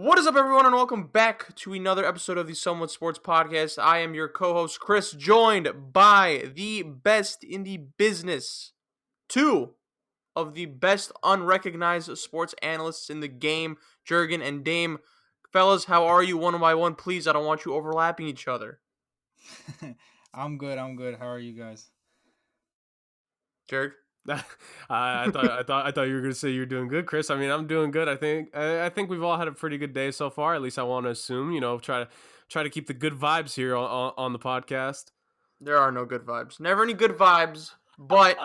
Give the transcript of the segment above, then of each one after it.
What is up, everyone, and welcome back to another episode of the Somewhat Sports Podcast. I am your co-host, Chris, joined by the best in the business, two of the best unrecognized sports analysts in the game, Jurgen and Dame. Fellas, how are you one by one? Please, I don't want you overlapping each other. I'm good. How are you guys? Jurg? I thought you were gonna say you're doing good, Chris. I mean, I'm doing good. I think we've all had a pretty good day so far. At least I want to assume. Try to keep the good vibes here on the podcast. There are no good vibes. Never any good vibes. But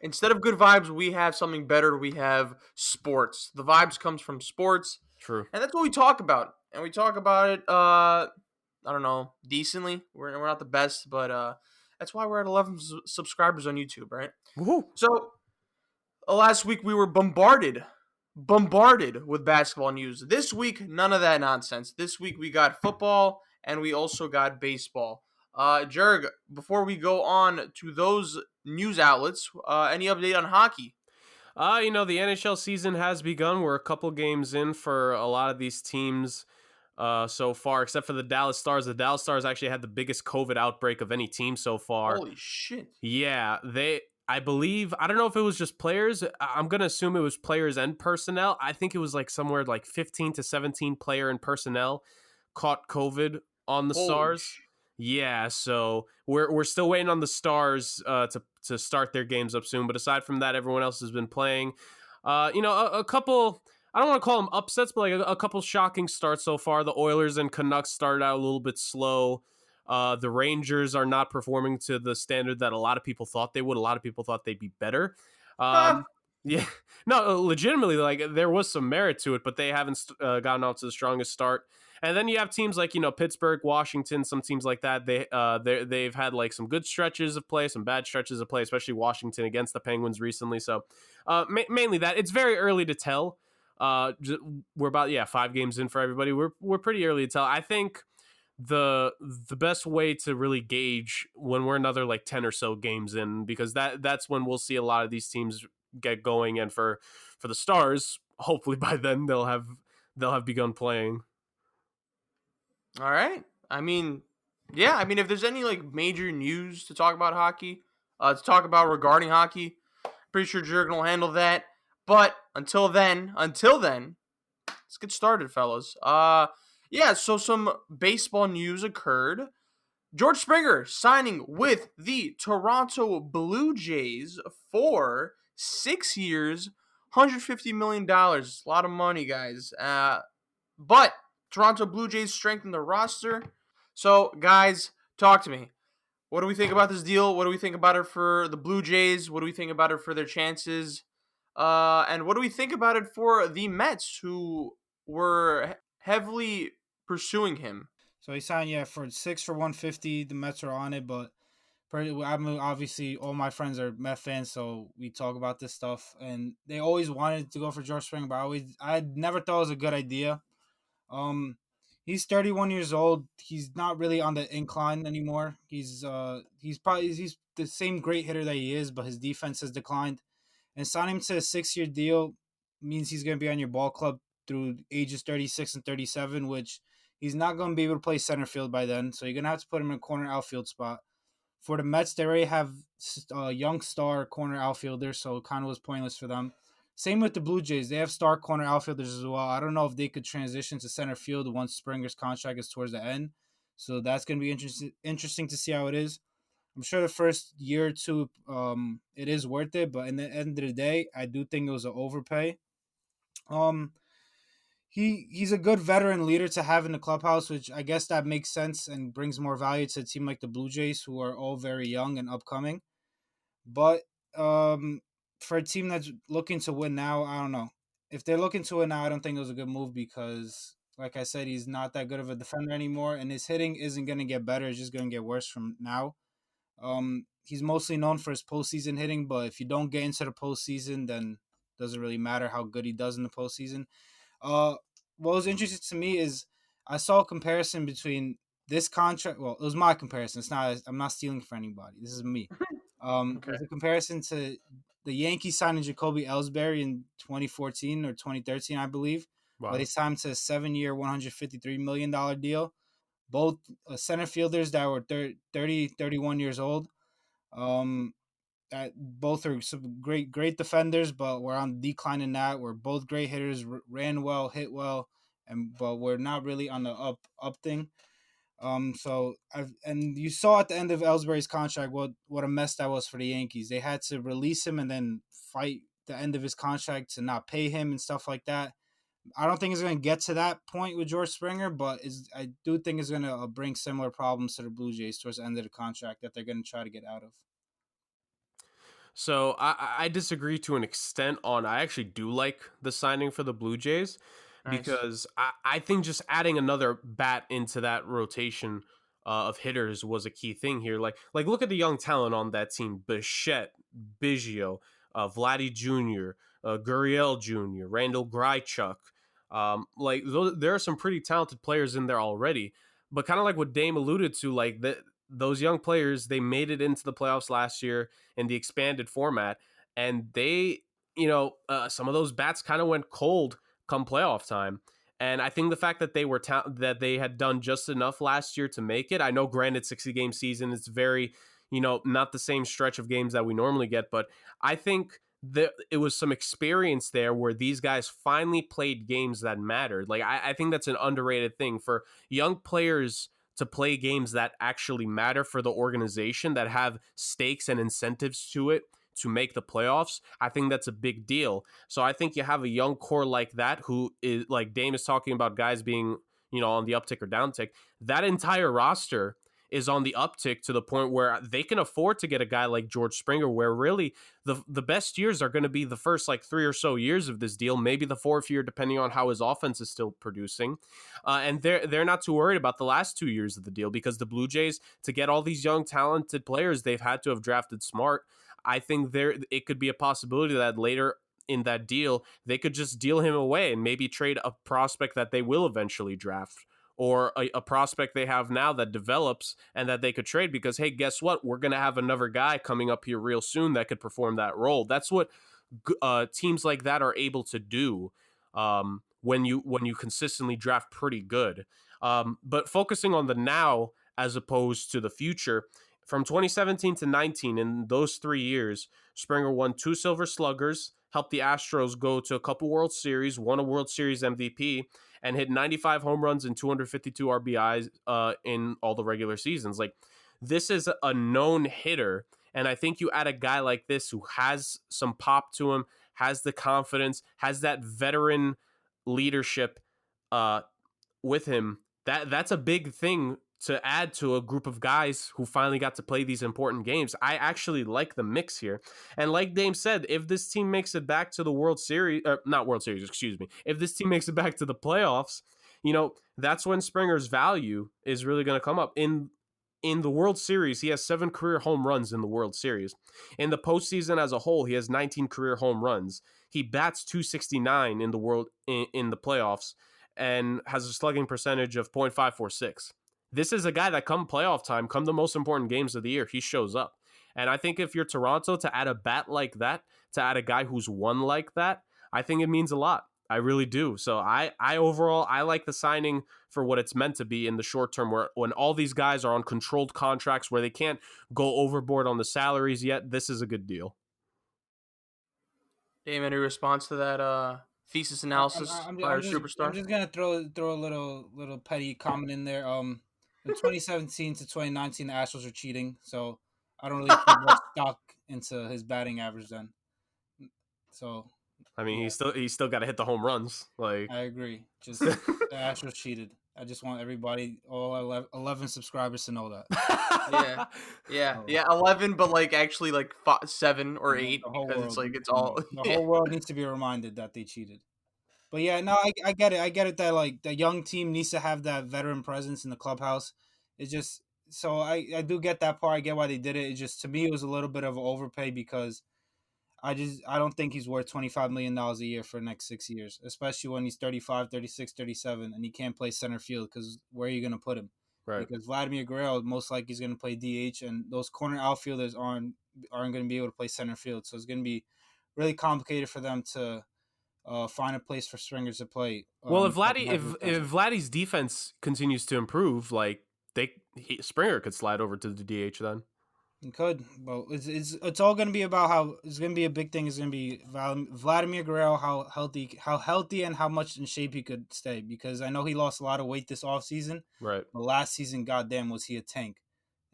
instead of good vibes, we have something better. We have sports. The vibes comes from sports. True. And that's what we talk about. And we talk about it, I don't know, decently. We're not the best, but that's why we're at 11 subscribers on YouTube, right? Woohoo! So last week we were bombarded with basketball news. This week, none of that nonsense. This week we got football and we also got baseball. Jurg, before we go on to those news outlets, any update on hockey? The NHL season has begun. We're a couple games in for a lot of these teams so far, except for the Dallas Stars. The Dallas Stars actually had the biggest COVID outbreak of any team so far. Holy shit. Yeah, I believe, I don't know if it was just players. I'm going to assume it was players and personnel. I think it was like somewhere like 15 to 17 player and personnel caught COVID on the Stars. Yeah, so we're still waiting on the Stars to start their games up soon. But aside from that, everyone else has been playing. A couple, I don't want to call them upsets, but like a couple shocking starts so far. The Oilers and Canucks started out a little bit slow. The Rangers are not performing to the standard that a lot of people thought they would. A lot of people thought they'd be better. Yeah, no, legitimately, like there was some merit to it, but they haven't gotten off to the strongest start. And then you have teams like Pittsburgh, Washington, some teams like that. They've had like some good stretches of play, some bad stretches of play, especially Washington against the Penguins recently. So mainly that. It's very early to tell. We're about 5 games in for everybody. We're pretty early to tell. I think the best way to really gauge when we're another like 10 or so games in, because that's when we'll see a lot of these teams get going, and for the Stars, hopefully by then they'll have begun playing. All right. I mean, if there's any like major news to talk about hockey, regarding hockey, pretty sure Jurgen will handle that. But until then, let's get started, fellas. So some baseball news occurred. George Springer signing with the Toronto Blue Jays for 6 years, $150 million. A lot of money, guys. But Toronto Blue Jays strengthened the roster. So, guys, talk to me. What do we think about this deal? What do we think about it for the Blue Jays? What do we think about it for their chances? And what do we think about it for the Mets, who were heavily pursuing him? So he signed for 6 for 150. The Mets are on it, but obviously all my friends are Met fans, so we talk about this stuff. And they always wanted to go for George Springer, but I never thought it was a good idea. He's 31 years old. He's not really on the incline anymore. He's the same great hitter that he is, but his defense has declined. And signing him to a 6-year deal means he's going to be on your ball club through ages 36 and 37, which he's not going to be able to play center field by then. So you're going to have to put him in a corner outfield spot. For the Mets, they already have a young star corner outfielder, so it kind of was pointless for them. Same with the Blue Jays. They have star corner outfielders as well. I don't know if they could transition to center field once Springer's contract is towards the end. So that's going to be interesting to see how it is. I'm sure the first year or two, it is worth it. But in the end of the day, I do think it was an overpay. He's a good veteran leader to have in the clubhouse, which I guess that makes sense and brings more value to a team like the Blue Jays, who are all very young and upcoming. But for a team that's looking to win now, I don't know. If they're looking to win now, I don't think it was a good move because, like I said, he's not that good of a defender anymore, and his hitting isn't going to get better. It's just going to get worse from now. He's mostly known for his postseason hitting, but if you don't get into the postseason, then it doesn't really matter how good he does in the postseason. What was interesting to me is I saw a comparison between this contract. Well, it was my comparison. I'm not stealing for anybody. This is me. Okay. There's a comparison to the Yankees signing Jacoby Ellsbury in 2014 or 2013, I believe. but he signed to a 7-year, $153 million deal. Both center fielders that were 30, 31 years old. Both are some great defenders, but we're on decline in that. We're both great hitters, ran well, hit well, but we're not really on the up thing. And you saw at the end of Ellsbury's contract what a mess that was for the Yankees. They had to release him and then fight the end of his contract to not pay him and stuff like that. I don't think it's going to get to that point with George Springer, but I do think it's going to bring similar problems to the Blue Jays towards the end of the contract that they're going to try to get out of. So I disagree to an extent on. I actually do like the signing for the Blue Jays because I think just adding another bat into that rotation of hitters was a key thing here. Like look at the young talent on that team: Bichette, Biggio, Vladdy Jr., Gurriel Jr., Randall Grichuk. There are some pretty talented players in there already. But kind of like what Dame alluded to, those young players, they made it into the playoffs last year in the expanded format, and they, some of those bats kind of went cold come playoff time. And I think the fact that they were that they had done just enough last year to make it. I know, granted, 60-game season, it's very, not the same stretch of games that we normally get, but I think it was some experience there where these guys finally played games that mattered. I think that's an underrated thing for young players to play games that actually matter for the organization, that have stakes and incentives to it to make the playoffs. I think that's a big deal. So I think you have a young core like that, who is, like Dame is talking about, guys being, on the uptick or downtick. That entire roster is on the uptick to the point where they can afford to get a guy like George Springer, where really the best years are going to be the first 3 or so years of this deal, maybe the fourth year, depending on how his offense is still producing. And they're not too worried about the last 2 years of the deal, because the Blue Jays, to get all these young talented players, they've had to have drafted smart. I think it could be a possibility that later in that deal, they could just deal him away and maybe trade a prospect that they will eventually draft, or a prospect they have now that develops and that they could trade because, hey, guess what? We're going to have another guy coming up here real soon that could perform that role. That's what teams like that are able to do when you consistently draft pretty good. But focusing on the now as opposed to the future, from 2017 to 19, in those 3 years, Springer won 2 Silver Sluggers, helped the Astros go to a couple World Series, won a World Series MVP, and hit 95 home runs and 252 RBIs in all the regular seasons. This is a known hitter, and I think you add a guy like this who has some pop to him, has the confidence, has that veteran leadership with him. That's a big thing to add to a group of guys who finally got to play these important games. I actually like the mix here. And like Dame said, if this team makes it back to the World Series, not World Series, excuse me, if this team makes it back to the playoffs, that's when Springer's value is really going to come up. In the World Series, he has 7 career home runs in the World Series. In the postseason as a whole, he has 19 career home runs. He bats .269 in the playoffs and has a slugging percentage of .546. This is a guy that come playoff time, come the most important games of the year, he shows up. And I think if you're Toronto, to add a bat like that, to add a guy who's won like that, I think it means a lot. I really do. So I overall, I like the signing for what it's meant to be in the short term, where when all these guys are on controlled contracts where they can't go overboard on the salaries yet, this is a good deal. Dave, any response to that thesis analysis by our superstar? I'm just gonna throw a little petty comment in there. In 2017 to 2019, the Astros were cheating, so I don't really put much stock into his batting average then. So, I mean, yeah. He still got to hit the home runs. I agree. Just the Astros cheated. I just want everybody, all 11 subscribers, to know that. Yeah, 11, but actually 7 or 8, because it's all the whole world needs to be reminded that they cheated. But yeah, no, I get it. I get it that the young team needs to have that veteran presence in the clubhouse. It's just, so I do get that part. I get why they did it. It just, to me, it was a little bit of an overpay, because I don't think he's worth $25 million a year for the next 6 years, especially when he's 35, 36, 37, and he can't play center field, because where are you going to put him? Right. Because Vladimir Guerrero most likely is going to play DH, and those corner outfielders aren't going to be able to play center field. So it's going to be really complicated for them to find a place for Springer to play. Well, if Second half of the If contract. Vladdy's defense continues to improve, like Springer could slide over to the DH then. He could, but it's all going to be about how it's going to be a big thing. Is going to be Vladimir Guerrero, how healthy and how much in shape he could stay. Because I know he lost a lot of weight this offseason. Right. But last season, goddamn, was he a tank?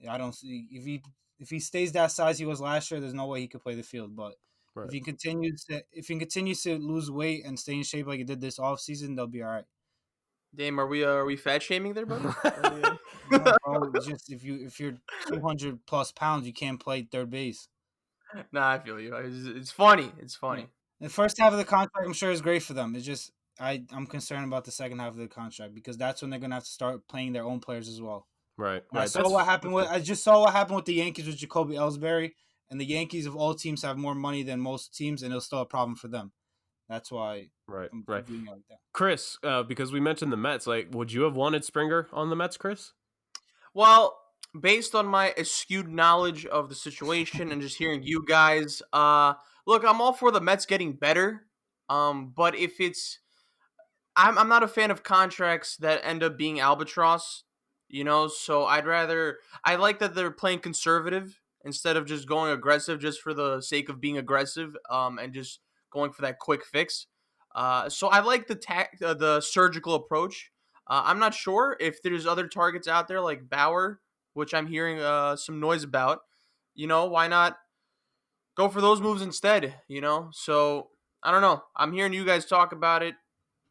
I don't see if he stays that size he was last year. There's no way he could play the field. But Right. if he continues to lose weight and stay in shape like he did this offseason, they'll be all right. Dame, are we fat shaming there, buddy? No, bro, it's just if you're 200 plus pounds, you can't play third base. Nah, I feel you. It's funny. It's funny. The first half of the contract, I'm sure, is great for them. It's just I'm concerned about the second half of the contract because that's when they're gonna have to start playing their own players as well. Right. I just saw what happened with the Yankees with Jacoby Ellsbury, and the Yankees of all teams have more money than most teams, and it'll still a problem for them. That's why. Right. I'm Right. doing it like that. Chris, because we mentioned the Mets, like, would you have wanted Springer on the Mets, Chris? Well, based on my skewed knowledge of the situation and just hearing you guys, look, I'm all for the Mets getting better. But if I'm not a fan of contracts that end up being albatross, so I like that they're playing conservative instead of just going aggressive just for the sake of being aggressive, and just going for that quick fix. So I like the surgical approach. I'm not sure if there's other targets out there like Bauer, which I'm hearing some noise about. Why not go for those moves instead? So I don't know. I'm hearing you guys talk about it.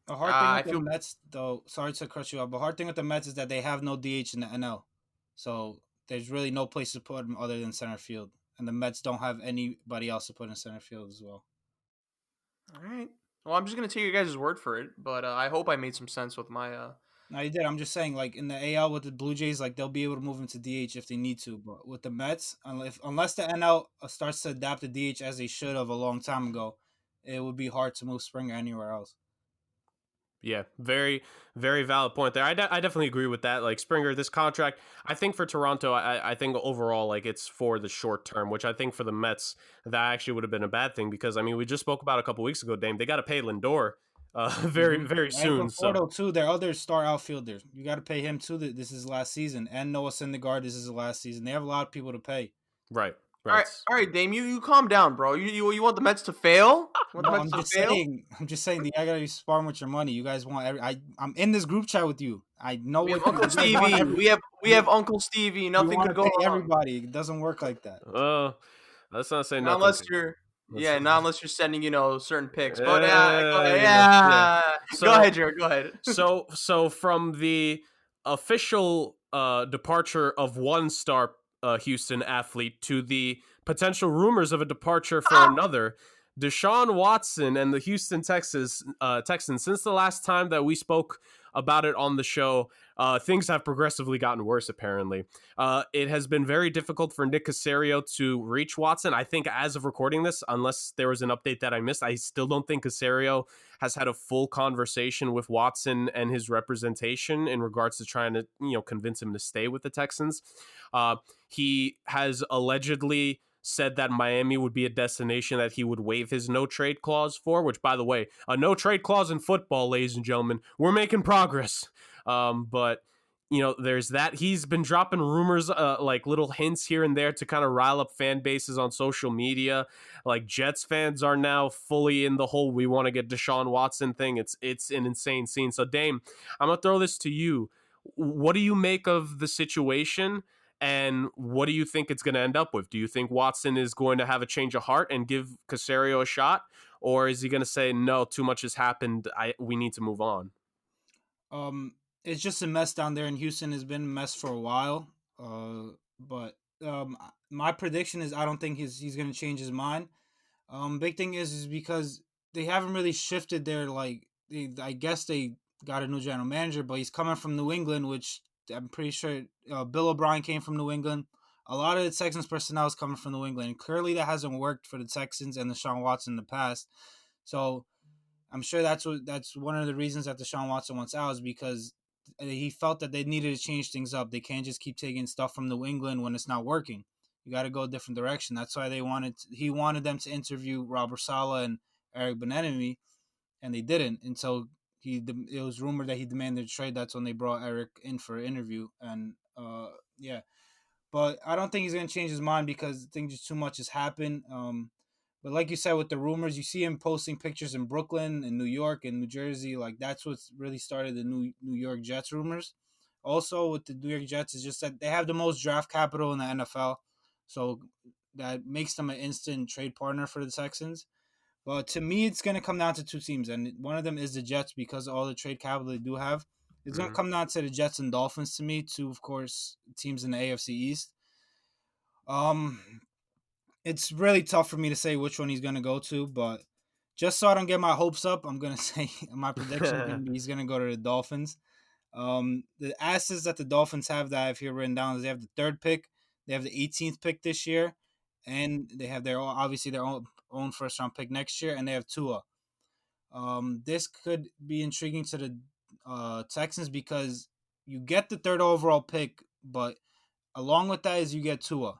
The hard thing I with the feel Mets, though, sorry to cut you off, but the hard thing with the Mets is that they have no DH in the NL. So there's really no place to put them other than center field. And the Mets don't have anybody else to put in center field as well. all right. Well, I'm just gonna take your guys' word for it, but I hope I made some sense with my. No, you did. I'm just saying, like in the AL with the Blue Jays, like they'll be able to move into DH if they need to. But with the Mets, unless the NL starts to adapt to DH as they should have a long time ago, it would be hard to move Springer anywhere else. Yeah, very, very valid point there. I definitely agree with that. Like Springer, this contract, I think for Toronto, I think overall, like it's for the short term, which I think for the Mets, that actually would have been a bad thing because, I mean, we just spoke about a couple weeks ago, Dame, they got to pay Lindor very soon. Conforto, too, their other star outfielder. You got to pay him, too. This is last season. And Noah Syndergaard, this is the last season. They have a lot of people to pay. Right. All right, Dame, you calm down, bro. You want the Mets to fail? I'm just saying, I gotta be smart with your money. You guys want I'm in this group chat with you. I know we have Uncle Stevie. We have Uncle Stevie. Nothing could go wrong. Everybody, it doesn't work like that. Let's not say nothing. Not unless you're sending certain picks. But go ahead, Jared. Go ahead. So from the official departure of one star Houston athlete to the potential rumors of a departure for another, Deshaun Watson and the Houston Texans, since the last time that we spoke about it on the show, things have progressively gotten worse, apparently. It has been very difficult for Nick Caserio to reach Watson. I think as of recording this, unless there was an update that I missed, I still don't think Caserio has had a full conversation with Watson and his representation in regards to trying to, convince him to stay with the Texans. He has allegedly said that Miami would be a destination that he would waive his no-trade clause for, which, by the way, a no-trade clause in football, ladies and gentlemen, we're making progress. But, there's that. He's been dropping rumors, like little hints here and there to kind of rile up fan bases on social media. Like Jets fans are now fully in the whole we want to get Deshaun Watson thing. It's an insane scene. So, Dame, I'm going to throw this to you. What do you make of the situation? And what do you think it's going to end up with? Do you think Watson is going to have a change of heart and give Caserio a shot? Or is he going to say, no, too much has happened, we need to move on? It's just a mess down there in Houston. It's been a mess for a while. But my prediction is I don't think he's going to change his mind. Big thing is because they haven't really shifted their, I guess they got a new general manager, but he's coming from New England, which I'm pretty sure Bill O'Brien came from New England. A lot of the Texans personnel is coming from New England. And clearly that hasn't worked for the Texans and Deshaun Watson in the past. So I'm sure that's one of the reasons that Deshaun Watson wants out is because he felt that they needed to change things up. They can't just keep taking stuff from New England when it's not working. You got to go a different direction. That's why he wanted them to interview Robert Saleh and Eric Bieniemy. and they didn't. And so it was rumored that he demanded a trade. That's when they brought Eric in for an interview, and yeah. But I don't think he's gonna change his mind because I think just too much has happened. But like you said, with the rumors, you see him posting pictures in Brooklyn and New York and New Jersey. Like that's what's really started the New York Jets rumors. Also, with the New York Jets, is just that they have the most draft capital in the NFL, so that makes them an instant trade partner for the Texans. But to me, it's going to come down to two teams, and one of them is the Jets because of all the trade capital they do have. It's going to come down to the Jets and Dolphins to me, two, of course, teams in the AFC East. Um, it's really tough for me to say which one he's going to go to, but just so I don't get my hopes up, I'm going to say my prediction is going to be he's going to go to the Dolphins. The assets that the Dolphins have that I have here written down is they have the third pick, they have the 18th pick this year, and they have their obviously their own first round pick next year, and they have Tua. This could be intriguing to the Texans because you get the third overall pick, but along with that is you get Tua.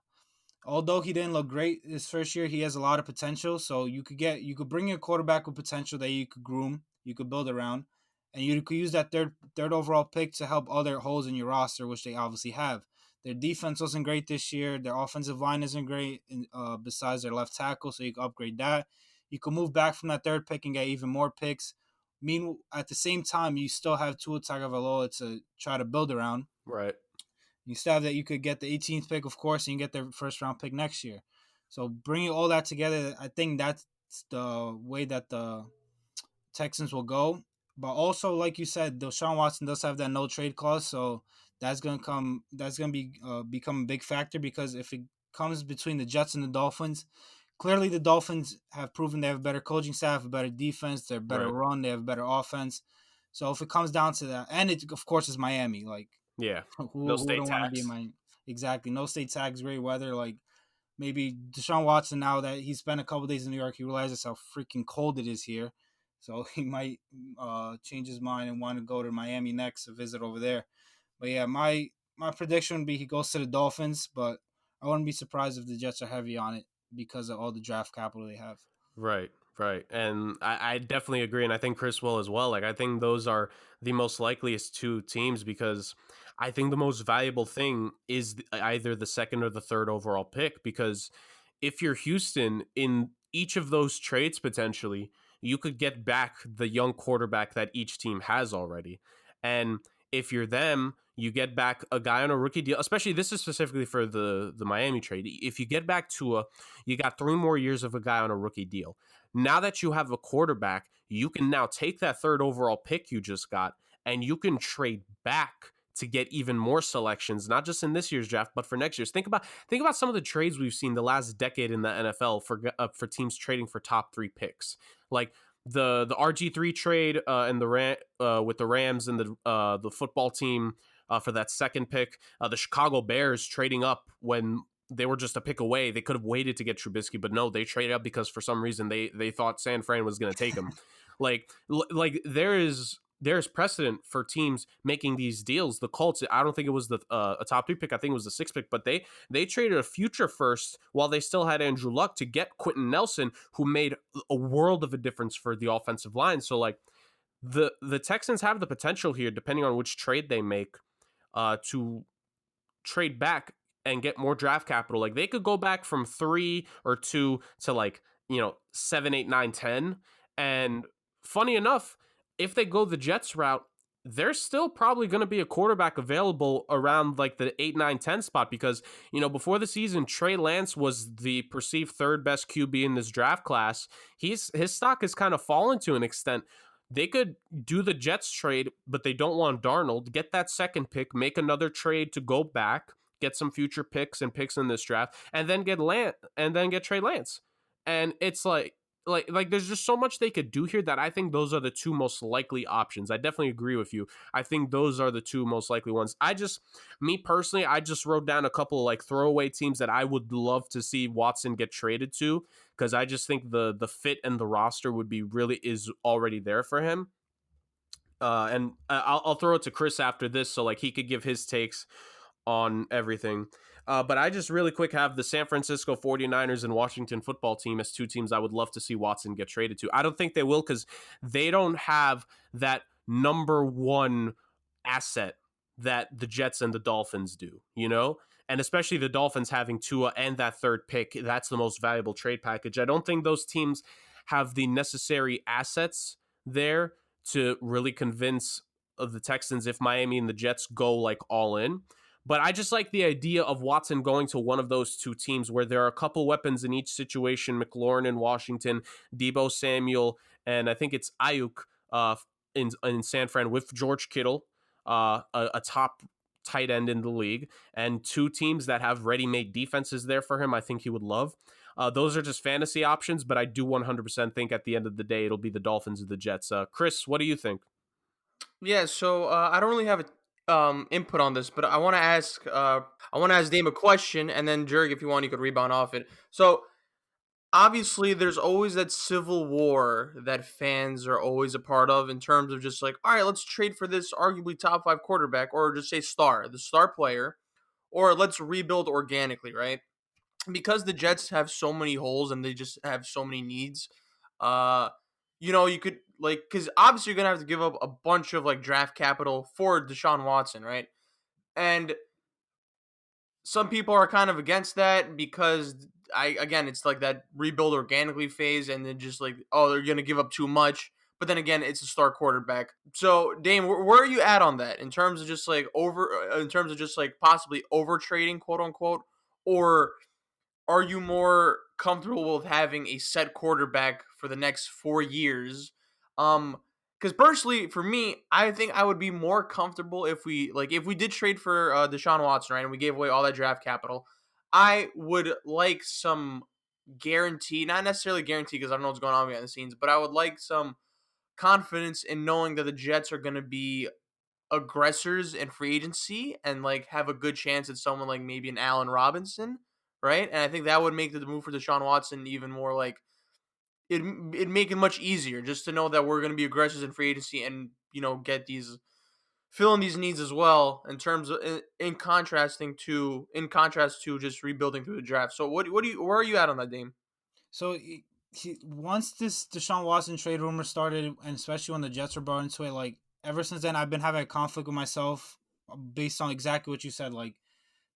Although he didn't look great his first year, he has a lot of potential. So you could bring a quarterback with potential that you could groom, you could build around, and you could use that third overall pick to help other holes in your roster, which they obviously have. Their defense wasn't great this year. Their offensive line isn't great, besides their left tackle, so you can upgrade that. You can move back from that third pick and get even more picks. Meanwhile, at the same time, you still have Tua Tagovailoa to try to build around. Right. You still have that you could get the 18th pick, of course, and you get their first round pick next year. So bringing all that together, I think that's the way that the Texans will go. But also, like you said, Deshaun Watson does have that no trade clause, so that's gonna be become a big factor because if it comes between the Jets and the Dolphins, clearly the Dolphins have proven they have a better coaching staff, a better defense, they're better run, they have better offense. So if it comes down to that, and it of course is Miami, like Yeah. who don't want to be in Miami? Exactly, no state tax, great weather, like. Maybe Deshaun Watson, now that he spent a couple days in New York, he realizes how freaking cold it is here. So he might change his mind and want to go to Miami next to visit over there. But yeah, my prediction would be he goes to the Dolphins, but I wouldn't be surprised if the Jets are heavy on it because of all the draft capital they have. Right. And I definitely agree. And I think Chris will as well. Like, I think those are the most likeliest two teams because I think the most valuable thing is either the second or the third overall pick. Because if you're Houston, in each of those trades, potentially, you could get back the young quarterback that each team has already. And if you're them, you get back a guy on a rookie deal, especially this is specifically for the Miami trade. If you get back Tua, you got 3 more years of a guy on a rookie deal. Now that you have a quarterback, you can now take that third overall pick you just got and you can trade back to get even more selections, not just in this year's draft, but for next year's. Think about some of the trades we've seen the last decade in the NFL for teams trading for top 3 picks, like the RG3 trade and with the Rams and the football team for that second pick. The Chicago Bears trading up when they were just a pick away. They could have waited to get Trubisky, but no, they traded up because for some reason they thought San Fran was going to take him. like there's precedent for teams making these deals. The Colts, I don't think it was a top 3 pick. I think it was the 6th pick, but they traded a future first while they still had Andrew Luck to get Quentin Nelson, who made a world of a difference for the offensive line. So like the Texans have the potential here, depending on which trade they make, to trade back and get more draft capital. Like they could go back from 3 or 2 to 7, 8, 9, 10. And funny enough, if they go the Jets route, there's still probably going to be a quarterback available around like the 8, 9, 10 spot because, before the season, Trey Lance was the perceived third best QB in this draft class. His stock has kind of fallen to an extent. They could do the Jets trade, but they don't want Darnold. Get that second pick, make another trade to go back, get some future picks and picks in this draft, and then get Trey Lance. And it's like there's just so much they could do here that I think those are the 2 most likely options. I definitely agree with you. I think those are the 2 most likely ones. Me personally, I just wrote down a couple of like throwaway teams that I would love to see Watson get traded to, because I just think the fit and the roster is already there for him. And I'll throw it to Chris after this, so like he could give his takes on everything. But I just really quick have the San Francisco 49ers and Washington football team as two teams I would love to see Watson get traded to. I don't think they will because they don't have that number one asset that the Jets and the Dolphins do, And especially the Dolphins having Tua and that third pick, that's the most valuable trade package. I don't think those teams have the necessary assets there to really convince the Texans if Miami and the Jets go like all in. But I just like the idea of Watson going to one of those two teams where there are a couple weapons in each situation. McLaurin in Washington, Debo Samuel, and I think it's Ayuk in San Fran with George Kittle, a top tight end in the league, and two teams that have ready-made defenses there for him. I think he would love. Those are just fantasy options, but I do 100% think at the end of the day it'll be the Dolphins or the Jets. Chris, what do you think? Yeah, so I don't really have a input on this, but I want to ask Dame a question, and then Jurg, if you want, you could rebound off it. So obviously, there's always that civil war that fans are always a part of in terms of just like, all right, let's trade for this arguably top 5 quarterback, or just say the star player, or let's rebuild organically, right? Because the Jets have so many holes and they just have so many needs. Uh, you could like because obviously you're gonna have to give up a bunch of like draft capital for Deshaun Watson, right? And some people are kind of against that because it's like that rebuild organically phase, and then just like, oh, they're gonna give up too much. But then again, it's a star quarterback. So Dame, where are you at on that in terms of just like in terms of just like possibly over trading, quote unquote, or are you more comfortable with having a set quarterback for the next 4 years? Because personally, for me, I think I would be more comfortable if we did trade for Deshaun Watson, right, and we gave away all that draft capital. I would like some guarantee, not necessarily guarantee, because I don't know what's going on behind the scenes, but I would like some confidence in knowing that the Jets are going to be aggressors in free agency and like have a good chance at someone like maybe an Allen Robinson, right? And I think that would make the move for Deshaun Watson even more like it'd make it much easier just to know that we're going to be aggressors in free agency and get these fill in these needs as well in terms of in contrast to just rebuilding through the draft. So where are you at on that, Dame? So once this Deshaun Watson trade rumor started, and especially when the Jets were brought into it, like ever since then, I've been having a conflict with myself based on exactly what you said. Like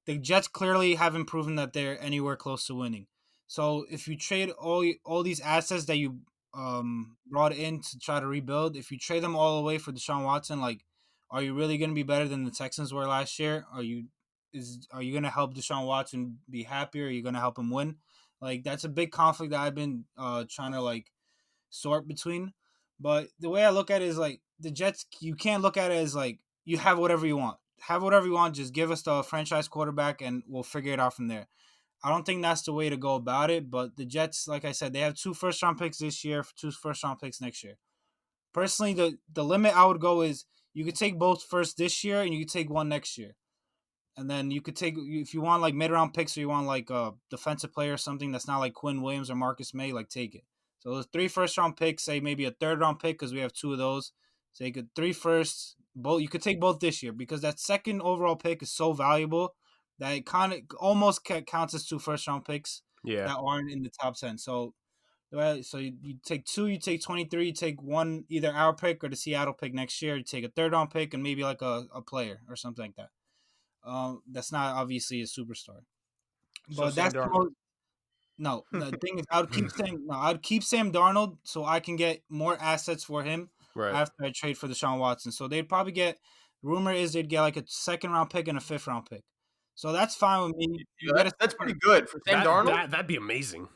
the Jets clearly haven't proven that they're anywhere close to winning. So if you trade all these assets that you brought in to try to rebuild, if you trade them all away for Deshaun Watson, like, are you really going to be better than the Texans were last year? Are you going to help Deshaun Watson be happier? Are you going to help him win? Like that's a big conflict that I've been trying to like sort between. But the way I look at it is like the Jets, you can't look at it as like you have whatever you want. Have whatever you want. Just give us the franchise quarterback and we'll figure it out from there. I don't think that's the way to go about it. But the Jets, like I said, they have 2 first-round picks this year, 2 first-round picks next year. Personally, the limit I would go is you could take both first this year and you could take one next year. And then you could take, if you want like mid-round picks or you want like a defensive player or something that's not like Quinn Williams or Marcus May, like take it. So those 3 first-round picks, say maybe a third-round pick because we have 2 of those. So you could 3 firsts. You could take both this year because that second overall pick is so valuable that it kind of almost counts as 2 first-round picks that aren't in the top 10. So you take 2, you take 23, you take 1, either our pick or the Seattle pick next year. You take a third-round pick and maybe like a player or something like that. That's not obviously a superstar, So but Sam that's the Darnold. no. The thing is, I'd keep Sam Darnold so I can get more assets for him Right. after I trade for Deshaun Watson. So they'd probably get. Rumor is they'd get like a 2nd-round pick and a 5th-round pick. So that's fine with me. That's pretty good for Sam Darnold. That'd be amazing.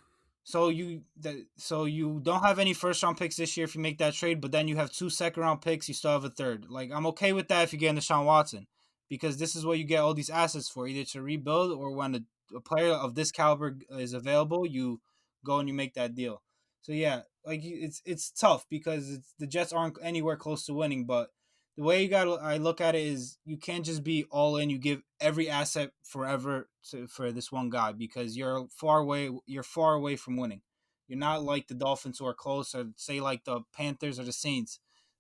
So you don't have any 1st-round picks this year if you make that trade, but then you have 2 2nd-round picks. You still have a 3rd. Like I'm okay with that if you get Deshaun Watson, because this is what you get all these assets for, either to rebuild or when a player of this caliber is available, you go and you make that deal. So yeah, like it's tough because the Jets aren't anywhere close to winning, but the way I look at it is you can't just be all in. You give every asset forever for this one guy because you're far away from winning. You're not like the Dolphins who are close, or say like the Panthers or the Saints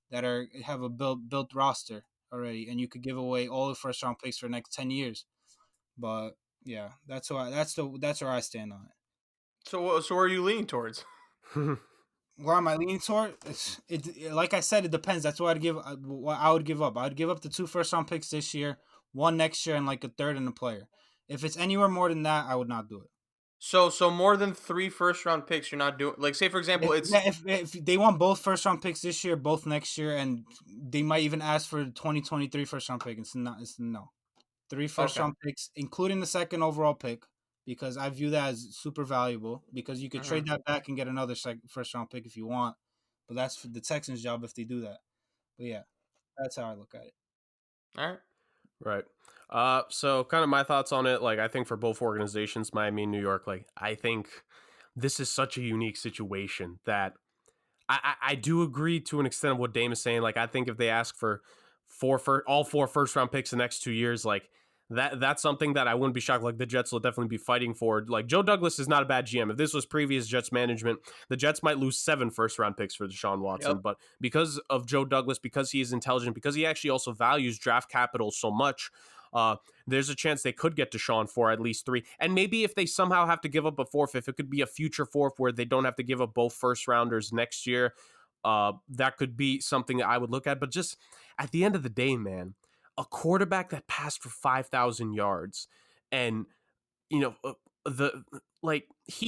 that have a built roster already, and you could give away all the 1st-round picks for the next 10 years. But Yeah, that's why that's where I stand on it. So where are you leaning towards? Where am I leaning toward? Like I said, it depends. That's what what I would give up. I would give up the 2 first-round picks this year, 1 next year, and like a third in a player. If it's anywhere more than that, I would not do it. So more than 3 first-round picks, you're not doing. Like, say for example, it's If they want both first-round picks this year, both next year, and they might even ask for the 2023 first-round pick. It's not. It's no. 3 okay. first-round picks, including the second overall pick, because I view that as super valuable. Because you could trade that back and get another first-round pick if you want, but that's for the Texans' job if they do that. But yeah, that's how I look at it. All right. Right. So kind of my thoughts on it, like I think for both organizations, Miami and New York, like I think this is such a unique situation that I do agree to an extent of what Dame is saying. Like I think if they ask for all 4 first round picks the next 2 years, like that's something that I wouldn't be shocked. Like the Jets will definitely be fighting for. Like Joe Douglas is not a bad GM. If this was previous Jets management, the Jets might lose 7 first round picks for Deshaun Watson. Yep. But because of Joe Douglas, because he is intelligent, because he actually also values draft capital so much, there's a chance they could get Deshaun for at least 3. And maybe if they somehow have to give up a 4th, if it could be a future 4th where they don't have to give up both first rounders next year, that could be something that I would look at. But just at the end of the day, man, a quarterback that passed for 5,000 yards and, he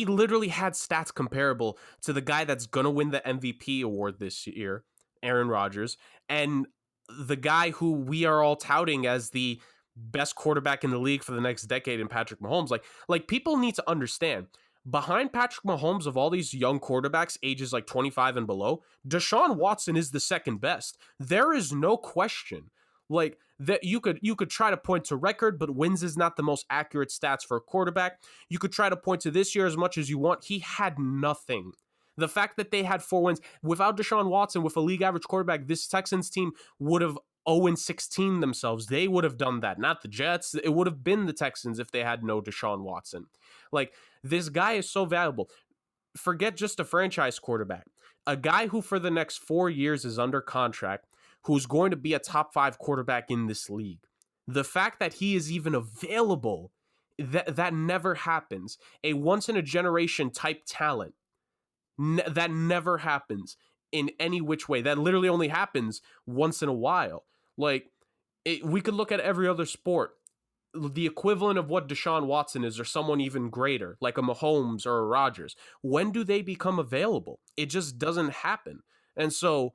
literally had stats comparable to the guy that's going to win the MVP award this year, Aaron Rodgers, and the guy who we are all touting as the best quarterback in the league for the next decade in Patrick Mahomes. Like people need to understand, behind Patrick Mahomes of all these young quarterbacks, ages like 25 and below, Deshaun Watson is the second best. There is no question. Like that you could try to point to record, but wins is not the most accurate stats for a quarterback. You could try to point to this year as much as you want. He had nothing. The fact that they had 4 wins without Deshaun Watson, with a league average quarterback, this Texans team would have 0-16 themselves. They would have done that, not the Jets. It would have been the Texans if they had no Deshaun Watson. Like, this guy is so valuable. Forget just a franchise quarterback. A guy who for the next 4 years is under contract, who's going to be a top 5 quarterback in this league. The fact that he is even available, that never happens. A once-in-a-generation type talent, that never happens in any which way. That literally only happens once in a while. Like, we could look at every other sport. The equivalent of what Deshaun Watson is, or someone even greater, like a Mahomes or a Rodgers. When do they become available? It just doesn't happen. And so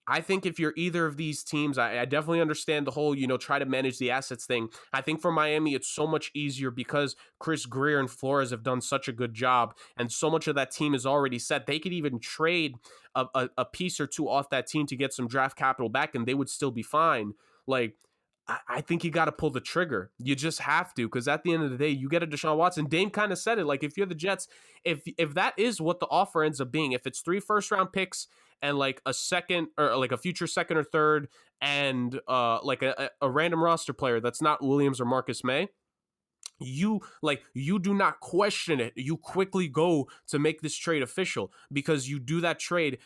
I think if you're either of these teams, I definitely understand the whole, try to manage the assets thing. I think for Miami, it's so much easier because Chris Greer and Flores have done such a good job, and so much of that team is already set. They could even trade a piece or two off that team to get some draft capital back, and they would still be fine. Like, I think you got to pull the trigger. You just have to, because at the end of the day, you get a Deshaun Watson. Dame kind of said it. Like, if you're the Jets, if that is what the offer ends up being, if it's 3 first-round picks and like a second, or like a future second or third, and like a random roster player that's not Williams or Marcus May, you do not question it. You quickly go to make this trade official, because you do that trade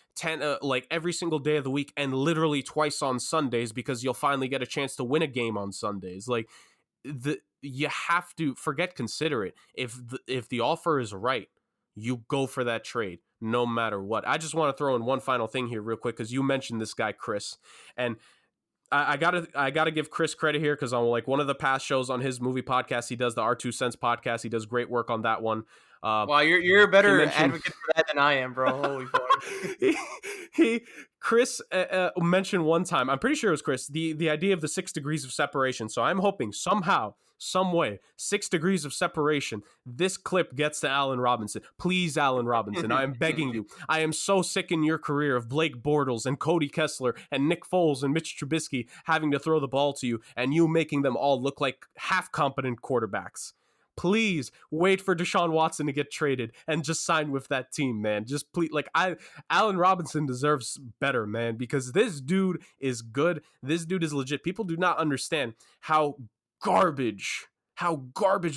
like every single day of the week, and literally twice on Sundays, because you'll finally get a chance to win a game on Sundays. Like, you have to consider it. If the offer is right, you go for that trade no matter what. I just want to throw in one final thing here real quick, because you mentioned this guy Chris, and I gotta give Chris credit here, because on like one of the past shows on his movie podcast, he does the R2 Cents podcast. He does great work on that one. Wow, you're a better advocate for that than I am, bro. Holy fuck. Chris mentioned one time, I'm pretty sure it was Chris, the idea of the 6 degrees of separation. So I'm hoping somehow, some way, 6 degrees of separation, this clip gets to Allen Robinson. Please, Allen Robinson, I am begging you. I am so sick in your career of Blake Bortles and Cody Kessler and Nick Foles and Mitch Trubisky having to throw the ball to you, and you making them all look like half-competent quarterbacks. Please wait for Deshaun Watson to get traded and just sign with that team, man. Just please, Allen Robinson deserves better, man, because this dude is good. This dude is legit. People do not understand how garbage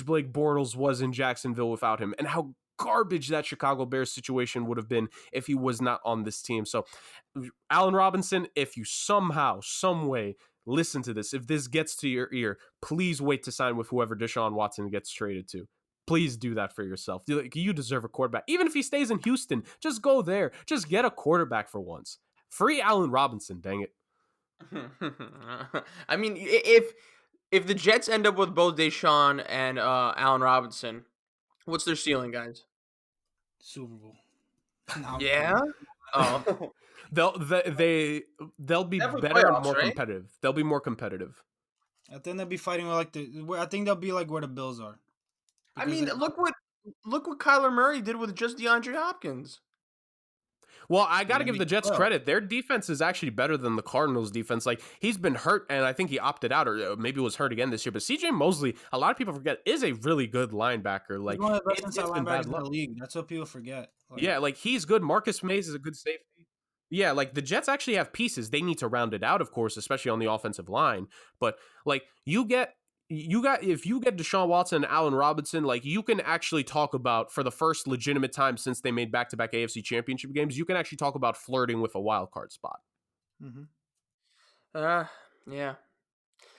Blake Bortles was in Jacksonville without him, and how garbage that Chicago Bears situation would have been if he was not on this team. So, Allen Robinson, if you somehow, some way, listen to this. If this gets to your ear, please wait to sign with whoever Deshaun Watson gets traded to. Please do that for yourself. You deserve a quarterback. Even if he stays in Houston, just go there. Just get a quarterback for once. Free Allen Robinson, dang it. I mean, if the Jets end up with both Deshaun and Allen Robinson, what's their ceiling, guys? Super Bowl. Yeah. Oh, They'll be Definitely better and playoffs, more right? competitive. They'll be more competitive. I think they'll be fighting with I think they'll be like where the Bills are. I Because mean, look what Kyler Murray did with just DeAndre Hopkins. Well, I got to They give make the Jets playoffs. credit. Their defense is actually better than the Cardinals' defense. Like, he's been hurt, and I think he opted out, or maybe was hurt again this year. But CJ Mosley, a lot of people forget, is a really good linebacker. Like, He's one of the best it's inside been bad linebackers in luck. the league. That's what people forget. Like, Yeah, like, he's good. Marcus Mays is a good safety. Yeah, like, the Jets actually have pieces. They need to round it out, of course, especially on the offensive line. But, like, if you get Deshaun Watson and Allen Robinson, like, you can actually talk about, for the first legitimate time since they made back-to-back AFC championship games, you can actually talk about flirting with a wild card spot. Yeah.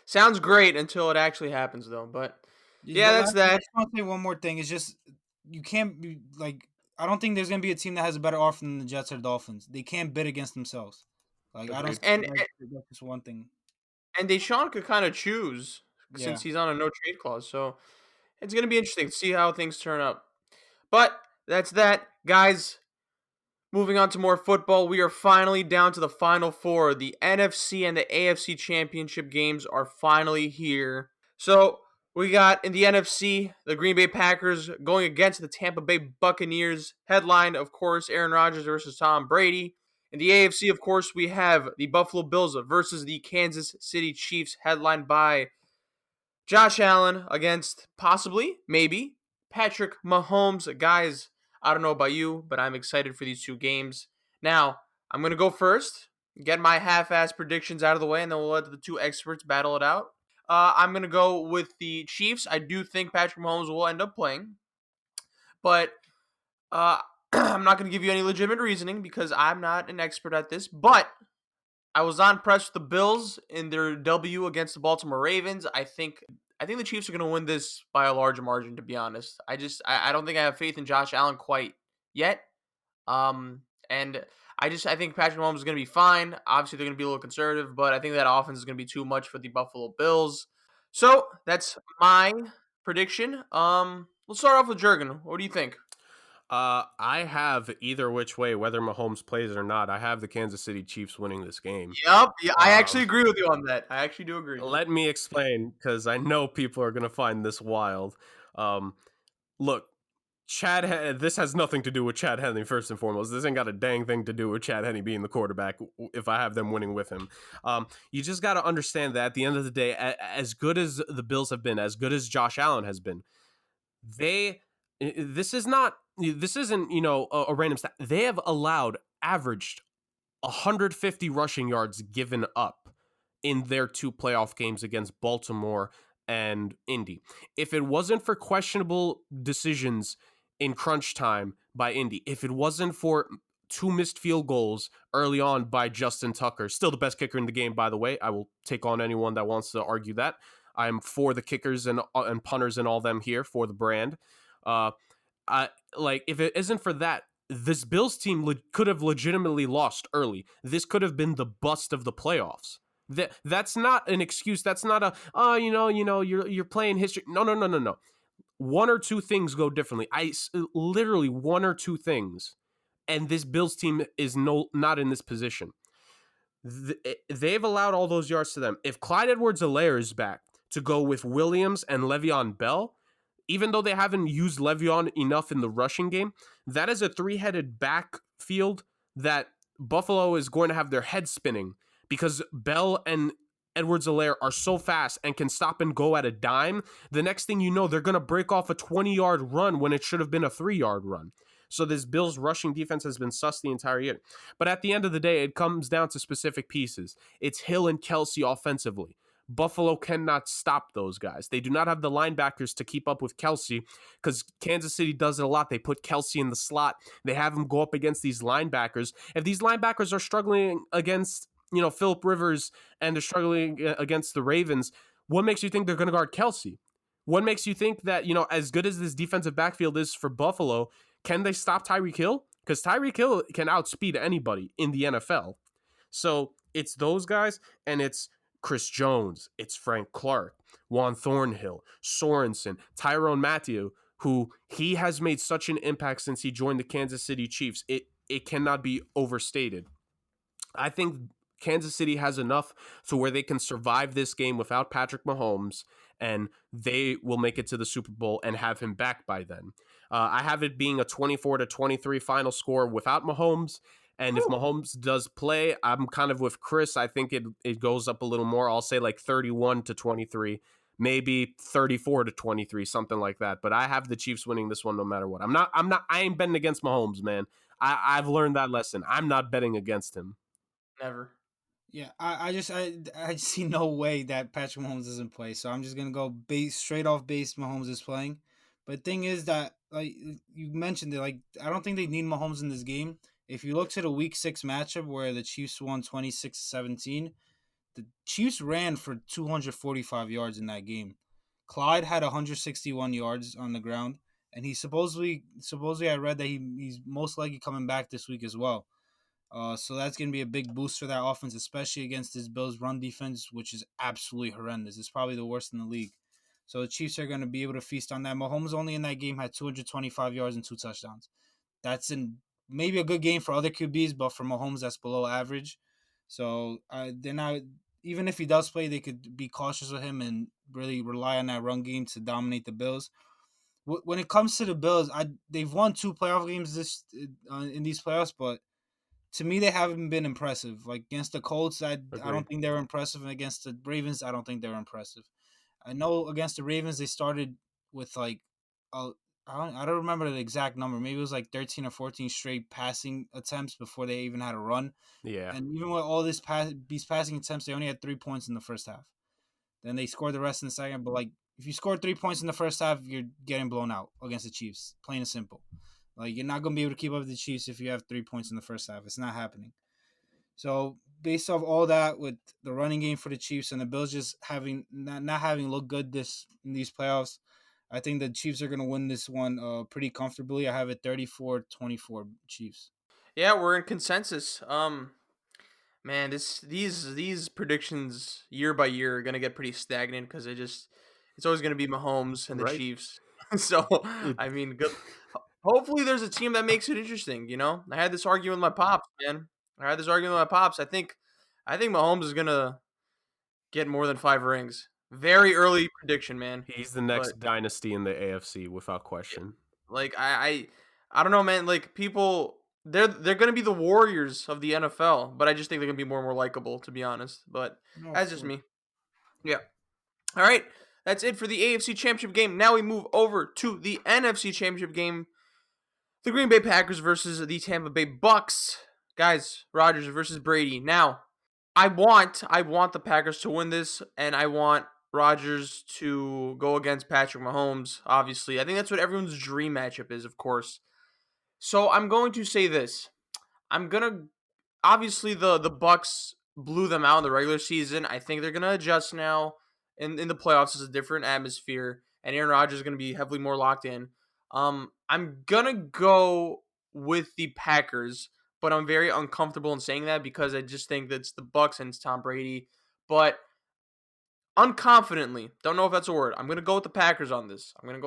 Sounds great until it actually happens, though. But yeah, that's that. I just want to say one more thing. It's just you can't be like. I don't think there's gonna be a team that has a better offer than the Jets or Dolphins. They can't bid against themselves. Like I don't. And That's just one thing. and Deshaun could kind of choose since he's on a no trade clause. So it's gonna be interesting to see how things turn up. But that's that, guys. Moving on to more football, we are finally down to the Final Four. The NFC and the AFC championship games are finally here. So we got in the NFC, the Green Bay Packers going against the Tampa Bay Buccaneers. Headline, of course, Aaron Rodgers versus Tom Brady. In the AFC, of course, we have the Buffalo Bills versus the Kansas City Chiefs, headlined by Josh Allen against possibly, maybe, Patrick Mahomes. Guys, I don't know about you, but I'm excited for these two games. Now, I'm going to go first, get my half-ass predictions out of the way, and then we'll let the two experts battle it out. I'm going to go with the Chiefs. I do think Patrick Mahomes will end up playing, but I'm not going to give you any legitimate reasoning because I'm not an expert at this, but I was on press with the Bills in their W against the Baltimore Ravens. I think the Chiefs are going to win this by a large margin, to be honest. I don't think I have faith in Josh Allen quite yet. And I think Patrick Mahomes is going to be fine. Obviously, they're going to be a little conservative, but I think that offense is going to be too much for the Buffalo Bills. So that's my prediction. Let's start off with Jurgen. What do you think? I have either which way, whether Mahomes plays or not. I have the Kansas City Chiefs winning this game. Yep. Yeah, I actually agree with you on that. I actually do agree. Let me explain, because I know people are going to find this wild. Look, this has nothing to do with Chad Henne, first and foremost. This ain't got a dang thing to do with Chad Henne being the quarterback if I have them winning with him. You just got to understand that at the end of the day, as good as the Bills have been, as good as Josh Allen has been, this isn't a random stat. They have averaged 150 rushing yards given up in their two playoff games against Baltimore and Indy. If it wasn't for questionable decisions in crunch time by Indy, if it wasn't for two missed field goals early on by Justin Tucker, still the best kicker in the game, by the way. I will take on anyone that wants to argue that. I'm for the kickers and punters and all them here for the brand. If it isn't for that, this Bills team could have legitimately lost early. This could have been the bust of the playoffs. That's not an excuse. That's not you're playing history. No. One or two things go differently. Literally one or two things, and this Bills team is not in this position. They've allowed all those yards to them. If Clyde Edwards-Helaire is back to go with Williams and Le'Veon Bell, even though they haven't used Le'Veon enough in the rushing game, that is a three-headed backfield that Buffalo is going to have their head spinning, because Bell and Edwards-Helaire are so fast and can stop and go at a dime. The next thing you know, they're going to break off a 20-yard run when it should have been a 3-yard run. So this Bills rushing defense has been sus the entire year. But at the end of the day, it comes down to specific pieces. It's Hill and Kelsey offensively. Buffalo cannot stop those guys. They do not have the linebackers to keep up with Kelsey, because Kansas City does it a lot. They put Kelsey in the slot. They have him go up against these linebackers. If these linebackers are struggling against Phillip Rivers and they're struggling against the Ravens, what makes you think they're going to guard Kelsey? What makes you think that, as good as this defensive backfield is for Buffalo, can they stop Tyreek Hill? Because Tyreek Hill can outspeed anybody in the NFL. So it's those guys, and it's Chris Jones, it's Frank Clark, Juan Thornhill, Sorensen, Tyrone Matthew, who he has made such an impact since he joined the Kansas City Chiefs. It cannot be overstated. I think Kansas City has enough to where they can survive this game without Patrick Mahomes, and they will make it to the Super Bowl and have him back by then. I have it being a 24-23 final score without Mahomes. And if Mahomes does play, I'm kind of with Chris. I think it goes up a little more. I'll say like 31-23, maybe 34-23, something like that. But I have the Chiefs winning this one no matter what. I ain't betting against Mahomes, man. I've learned that lesson. I'm not betting against him. Never. Yeah, I see no way that Patrick Mahomes doesn't play. So I'm just gonna go straight off base. Mahomes is playing, but the thing is that, like you mentioned it, like I don't think they need Mahomes in this game. If you look to the Week 6 matchup where the Chiefs won 26-17, the Chiefs ran for 245 yards in that game. Clyde had 161 yards on the ground, and he supposedly I read that he's most likely coming back this week as well. So that's going to be a big boost for that offense, especially against this Bills run defense, which is absolutely horrendous. It's probably the worst in the league. So the Chiefs are going to be able to feast on that. Mahomes only in that game had 225 yards and 2 touchdowns. That's maybe a good game for other QBs, but for Mahomes, that's below average. So they're not, even if he does play, they could be cautious with him and really rely on that run game to dominate the Bills. When it comes to the Bills, they've won 2 playoff games in these playoffs, but to me, they haven't been impressive. Like against the Colts, I don't think they were impressive. And against the Ravens, I don't think they were impressive. I know against the Ravens, they started with like, I don't remember the exact number. Maybe it was like 13 or 14 straight passing attempts before they even had a run. Yeah. And even with all these passing attempts, they only had 3 points in the first half. Then they scored the rest in the second. But like, if you score 3 points in the first half, you're getting blown out against the Chiefs. Plain and simple. Like, you're not going to be able to keep up with the Chiefs if you have 3 points in the first half. It's not happening. So, based off all that, with the running game for the Chiefs and the Bills just not having looked good in these playoffs, I think the Chiefs are going to win this one pretty comfortably. I have it 34-24 Chiefs. Yeah, we're in consensus. Man, these predictions year by year are going to get pretty stagnant because it's always going to be Mahomes and the Chiefs. So, I mean, good. Hopefully there's a team that makes it interesting, I had this argument with my pops, man. I think Mahomes is going to get more than 5 rings. Very early prediction, man. He's the next dynasty in the AFC without question. Like I don't know, man, like people they're going to be the Warriors of the NFL, but I just think they're going to be more and more likable, to be honest. But that's just me. Yeah. All right. That's it for the AFC Championship game. Now we move over to the NFC Championship game. The Green Bay Packers versus the Tampa Bay Bucks. Guys, Rodgers versus Brady. Now, I want the Packers to win this, and I want Rodgers to go against Patrick Mahomes, obviously. I think that's what everyone's dream matchup is, of course. So I'm going to say this. Obviously the Bucks blew them out in the regular season. I think they're going to adjust now. In the playoffs, it's a different atmosphere, and Aaron Rodgers is going to be heavily more locked in. I'm going to go with the Packers, but I'm very uncomfortable in saying that because I just think that's the Bucks and it's Tom Brady. But unconfidently, don't know if that's a word, I'm going to go with the Packers on this. I don't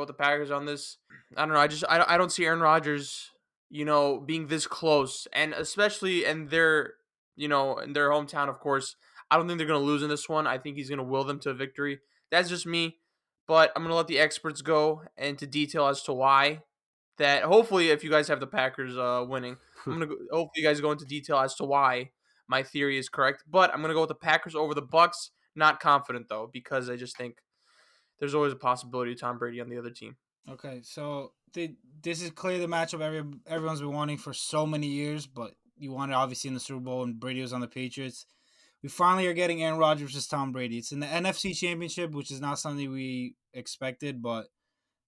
know. I don't see Aaron Rodgers, being this close, and especially in their hometown, of course. I don't think they're going to lose in this one. I think he's going to will them to a victory. That's just me. But I'm going to let the experts go into detail as to why. That hopefully, if you guys have the Packers winning, hopefully you guys go into detail as to why my theory is correct. But I'm going to go with the Packers over the Bucks. Not confident, though, because I just think there's always a possibility of Tom Brady on the other team. Okay, so this is clearly the matchup everyone's been wanting for so many years, but you wanted obviously in the Super Bowl and Brady was on the Patriots. We finally are getting Aaron Rodgers versus Tom Brady. It's in the NFC Championship, which is not something we expected, but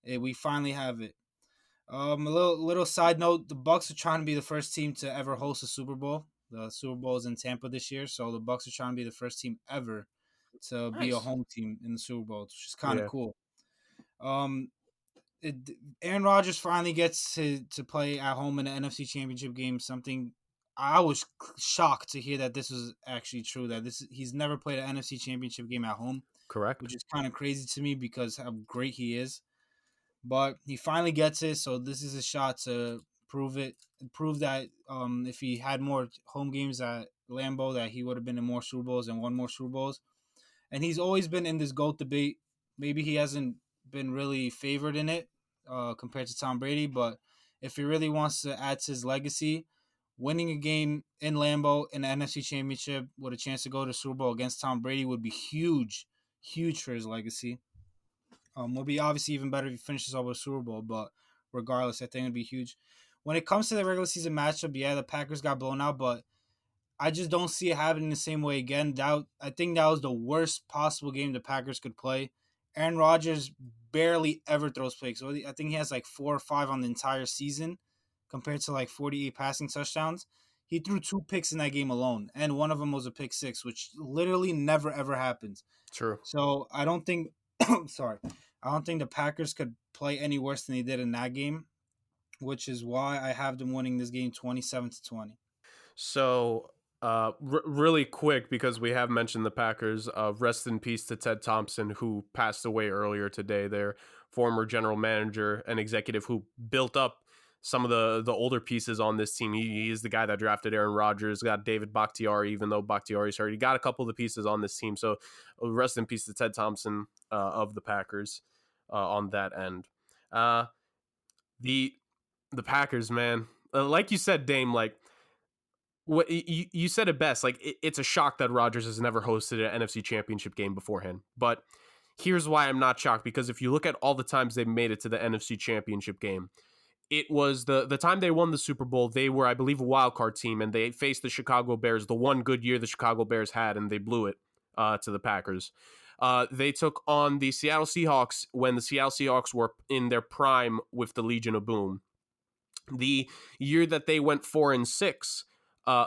we finally have it. A little side note: the Bucks are trying to be the first team to ever host a Super Bowl. The Super Bowl is in Tampa this year, so the Bucks are trying to be the first team ever to be a Nice. home team in the Super Bowl, which is kind of Yeah. cool. It, Aaron Rodgers finally gets to play at home in the NFC Championship game. Something I was shocked to hear that this was actually true. That he's never played an NFC Championship game at home, Correct. which is kind of crazy to me because how great he is. But he finally gets it, so this is a shot to prove that if he had more home games at Lambeau, that he would have been in more Super Bowls and won more Super Bowls. And he's always been in this GOAT debate. Maybe he hasn't been really favored in it compared to Tom Brady, but if he really wants to add to his legacy, winning a game in Lambeau in the NFC Championship with a chance to go to Super Bowl against Tom Brady would be huge, huge for his legacy. Would be obviously even better if he finishes off with a Super Bowl, but regardless, I think it'd be huge. When it comes to the regular season matchup, yeah, the Packers got blown out, but I just don't see it happening the same way again. I think that was the worst possible game the Packers could play. Aaron Rodgers barely ever throws picks. So I think he has like 4 or 5 on the entire season compared to like 48 passing touchdowns. He threw 2 picks in that game alone, and one of them was a pick 6, which literally never ever happens. True. So I don't think I don't think the Packers could play any worse than they did in that game, which is why I have them winning this game 27-20. So, really quick, because we have mentioned the Packers, rest in peace to Ted Thompson, who passed away earlier today, their former general manager and executive who built up some of the older pieces on this team. He is the guy that drafted Aaron Rodgers, got David Bakhtiari, even though Bakhtiari's hurt. He got a couple of the pieces on this team. So rest in peace to Ted Thompson of the Packers on that end. The Packers, man, like you said, Dame, like, what you said it best. Like, it's a shock that Rodgers has never hosted an NFC Championship game beforehand. But here's why I'm not shocked, because if you look at all the times they've made it to the NFC Championship game, it was the time they won the Super Bowl. They were, I believe, a wild card team, and they faced the Chicago Bears, the one good year the Chicago Bears had, and they blew it to the Packers. They took on the Seattle Seahawks when the Seattle Seahawks were in their prime with the Legion of Boom. The year that they went 4-6,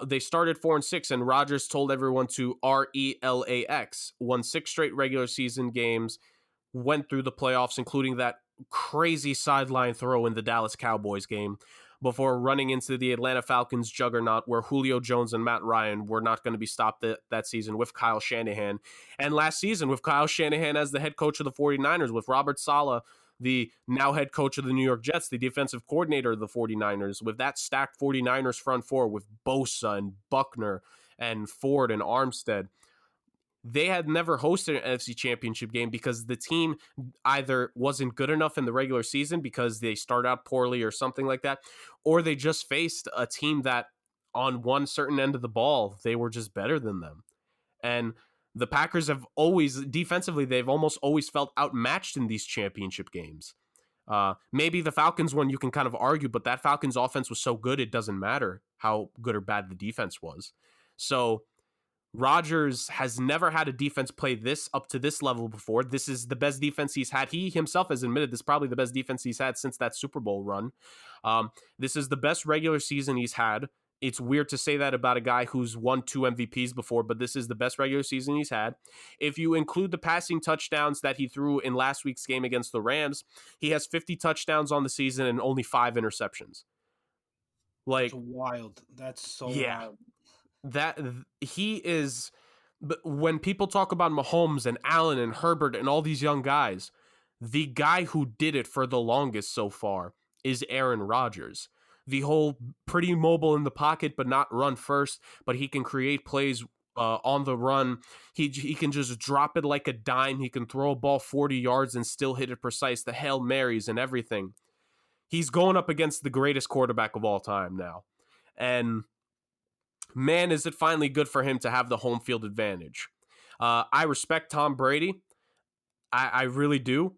they started 4-6, and Rodgers told everyone to RELAX. Won 6 straight regular season games, went through the playoffs, including that crazy sideline throw in the Dallas Cowboys game, before running into the Atlanta Falcons juggernaut where Julio Jones and Matt Ryan were not going to be stopped that season with Kyle Shanahan. And last season with Kyle Shanahan as the head coach of the 49ers, with Robert Saleh, the now head coach of the New York Jets, the defensive coordinator of the 49ers, with that stacked 49ers front four with Bosa and Buckner and Ford and Armstead. They had never hosted an NFC Championship game because the team either wasn't good enough in the regular season because they start out poorly or something like that, or they just faced a team that on one certain end of the ball, they were just better than them. And the Packers have always, defensively, they've almost always felt outmatched in these championship games. Maybe the Falcons one you can kind of argue, but that Falcons offense was so good, it doesn't matter how good or bad the defense was. So Rodgers has never had a defense play this up to this level before. This is the best defense he's had. He himself has admitted this is probably the best defense he's had since that Super Bowl run. This is the best regular season he's had. It's weird to say that about a guy who's won 2 MVPs before, but this is the best regular season he's had. If you include the passing touchdowns that he threw in last week's game against the Rams, he has 50 touchdowns on the season and only 5 interceptions. Like, That's wild. That's so wild. That he is, when people talk about Mahomes and Allen and Herbert and all these young guys, the guy who did it for the longest so far is Aaron Rodgers. The whole pretty mobile in the pocket, but not run first, but he can create plays on the run. He can just drop it like a dime. He can throw a ball 40 yards and still hit it precise. The Hail Marys and everything. He's going up against the greatest quarterback of all time now. And man, is it finally good for him to have the home field advantage. I respect Tom Brady. I really do.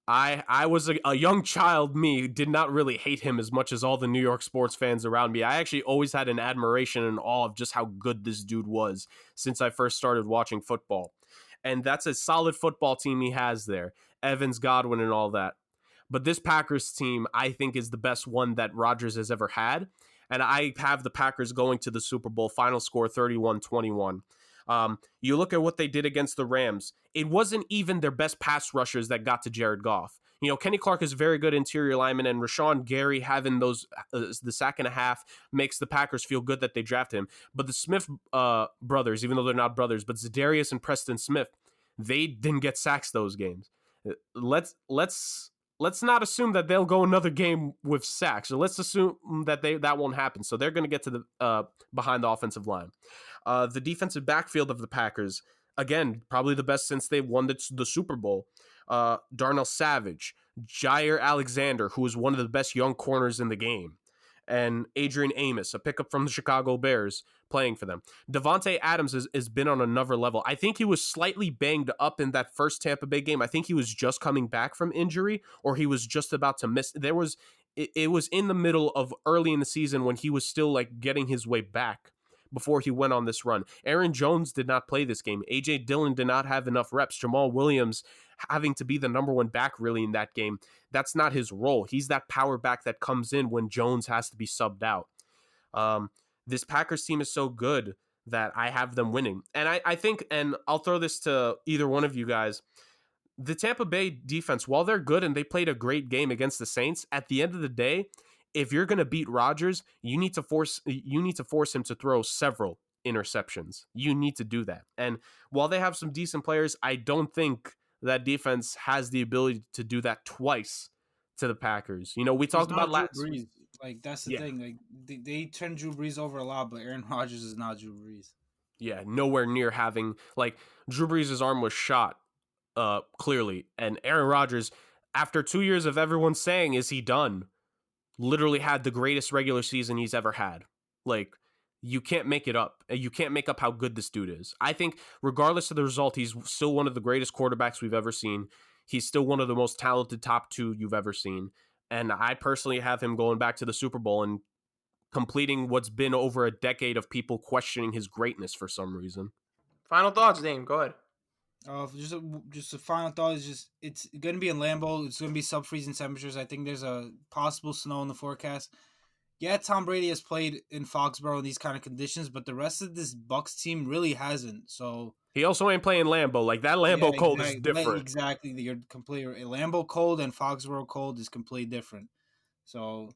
I was a young child, did not really hate him as much as all the New York sports fans around me. I actually always had an admiration and awe of just how good this dude was since I first started watching football. And that's a solid football team he has there. Evans, Godwin, and all that. But this Packers team, I think, is the best one that Rodgers has ever had. and I have the Packers going to the Super Bowl. Final score 31-21. You look at what they did against the Rams. It wasn't even their best pass rushers that got to Jared Goff. You know, Kenny Clark is a very good interior lineman, and Rashawn Gary having those the sack and a half makes the Packers feel good that they drafted him. But the Smith brothers, even though they're not brothers, but Za'Darius and Preston Smith, they didn't get sacks those games. Let's not assume that they'll go another game with sacks. So let's assume that won't happen. So they're going to get to the behind the offensive line. The defensive backfield of the Packers, again, probably the best since they won the Super Bowl. Darnell Savage, Jair Alexander, who is one of the best young corners in the game, and Adrian Amos, a pickup from the Chicago Bears, playing for them. Devontae Adams has been on another level. I think he was slightly banged up in that first Tampa Bay game. I think he was just coming back from injury, or he was just about to miss. It was in the middle of early in the season when he was still like getting his way back before he went on this run. Aaron Jones did not play this game. A.J. Dillon did not have enough reps. Jamal Williams having to be the number one back really in that game. That's not his role. He's that power back that comes in when Jones has to be subbed out. This Packers team is so good that I have them winning. And I think, and I'll throw this to either one of you guys, the Tampa Bay defense, while they're good and they played a great game against the Saints, at the end of the day, if you're going to beat Rodgers, you need to force him to throw several interceptions. You need to do that. And while they have some decent players, I don't think that defense has the ability to do that twice to the Packers. You know, we talked about last week. Like, that's the thing. Like, they turn Drew Brees over a lot, but Aaron Rodgers is not Drew Brees. Yeah, nowhere near having, like, Drew Brees' arm was shot, clearly. And Aaron Rodgers, after 2 years of everyone saying, is he done? Literally had the greatest regular season he's ever had. Like, you can't make it up. You can't make up how good this dude is. I think regardless of the result, he's still one of the greatest quarterbacks we've ever seen. He's still one of the most talented top two you've ever seen. And I personally have him going back to the Super Bowl and completing what's been over a decade of people questioning his greatness for some reason. Final thoughts, Dame. Go ahead. Just a final thought is just it's going to be in Lambeau. It's going to be sub-freezing temperatures. I think there's a possible snow in the forecast. Yeah, Tom Brady has played in Foxborough in these kind of conditions, but the rest of this Bucs team really hasn't. So he also ain't playing Lambeau. Like, that Lambeau cold is different. Exactly. You're completely Lambeau cold and Foxborough cold is completely different. So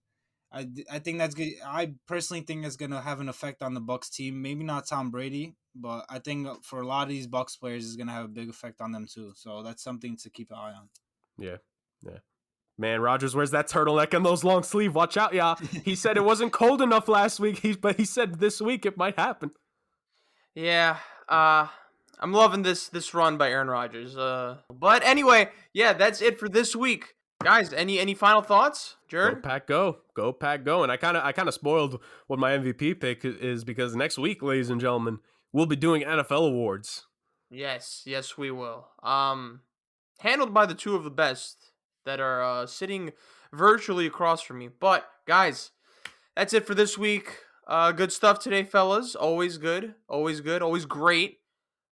I think that's good. I personally think it's going to have an effect on the Bucs team. Maybe not Tom Brady, but I think for a lot of these Bucs players, it's going to have a big effect on them too. So that's something to keep an eye on. Yeah. Man, Rodgers wears that turtleneck and those long sleeves. Watch out, y'all. He said it wasn't cold enough last week, but he said this week it might happen. Yeah, I'm loving this run by Aaron Rodgers. But anyway, yeah, that's it for this week. Guys, any final thoughts? Jurg? Go Pack go. And I kind of spoiled what my MVP pick is, because next week, ladies and gentlemen, we'll be doing NFL awards. Yes, we will. Handled by the two of the best that are sitting virtually across from me. But guys, that's it for this week. Good stuff today, fellas. Always good, always great.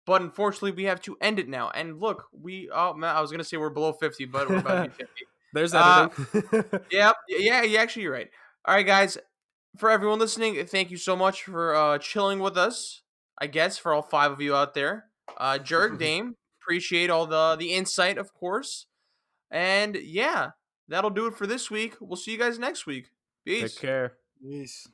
But unfortunately, we have to end it now. And look, I was gonna say we're below 50, but we're about to be 50. There's editing. Yeah, actually, you're right. All right, guys. For everyone listening, thank you so much for chilling with us. I guess for all 5 of you out there, Jurg, Dame, appreciate all the insight, of course. And yeah, that'll do it for this week. We'll see you guys next week. Peace. Take care. Peace.